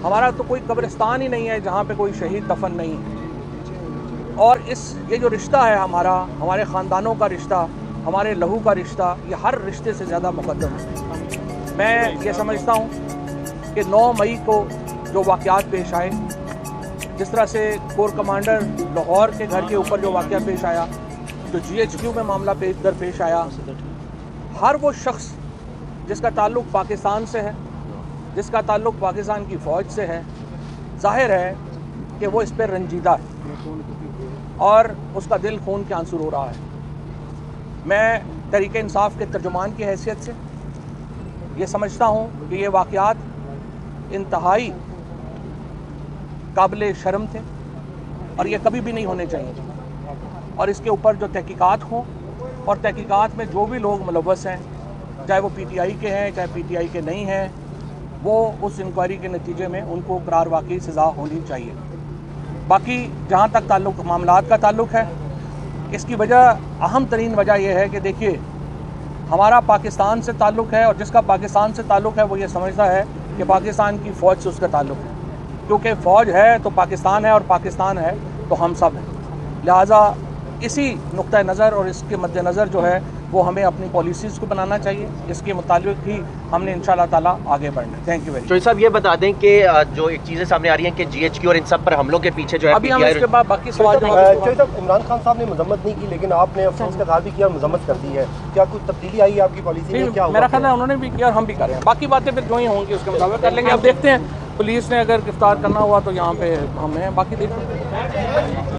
ہمارا تو کوئی قبرستان ہی نہیں ہے جہاں پہ کوئی شہید دفن نہیں ہے. اور یہ جو رشتہ ہے ہمارے خاندانوں کا رشتہ، ہمارے لہو کا رشتہ، یہ ہر رشتے سے زیادہ مقدم ہے. میں یہ سمجھتا ہوں کہ 9 مئی کو جو واقعات پیش آئے، جس طرح سے کور کمانڈر لاہور کے گھر کے اوپر جو واقعہ پیش آیا، جو GHQ میں معاملہ پیش آیا، ہر وہ شخص جس کا تعلق پاکستان سے ہے، جس کا تعلق پاکستان کی فوج سے ہے، ظاہر ہے کہ وہ اس پہ رنجیدہ ہے اور اس کا دل خون کے آنسو رو رہا ہے. میں تحریک انصاف کے ترجمان کی حیثیت سے یہ سمجھتا ہوں کہ یہ واقعات انتہائی قابل شرم تھے اور یہ کبھی بھی نہیں ہونے چاہیے. اور اس کے اوپر جو تحقیقات ہوں، اور تحقیقات میں جو بھی لوگ ملوث ہیں، چاہے وہ PTI کے ہیں چاہے PTI کے نہیں ہیں، وہ اس انکوائری کے نتیجے میں ان کو قرار واقعی سزا ہونی چاہیے. باقی جہاں تک معاملات کا تعلق ہے، اس کی وجہ، اہم ترین وجہ یہ ہے کہ دیکھیے، ہمارا پاکستان سے تعلق ہے، اور جس کا پاکستان سے تعلق ہے وہ یہ سمجھتا ہے کہ پاکستان کی فوج سے اس کا تعلق ہے، کیونکہ فوج ہے تو پاکستان ہے اور پاکستان ہے تو ہم سب ہیں. لہٰذا اسی نقطہ نظر اور اس کے مد نظر جو ہے وہ ہمیں اپنی پالیسیز کو بنانا چاہیے. اس کے مطابق ہی ہم نے انشاءاللہ تعالیٰ آگے بڑھنا ہے. Thank you very much. Chaudhry صاحب یہ بتا دیں کہ جو ایک چیزیں سامنے آ رہی ہیں کہ GHQ اور ان سب پر حملوں کے پیچھے جو ہے ابھی ہم اس کے بعد باقی سوال چوہدری صاحب، عمران خان صاحب نے مذمت نہیں کی لیکن آپ نے افسوس کا اظہار بھی کیا، مذمت کر دی ہے. کیا کچھ تبدیلی آئی ہے آپ کی پالیسی میں؟ کیا میرا خیال ہے انہوں نے بھی کیا اور ہم بھی کر رہے ہیں. باقی باتیں پھر جو ہی ہوں گی اس کے مطابق کر لیں گے. اب دیکھتے ہیں، پولیس نے اگر گرفتار کرنا ہوا تو یہاں پہ ہم ہیں، باقی دیکھتے ہیں.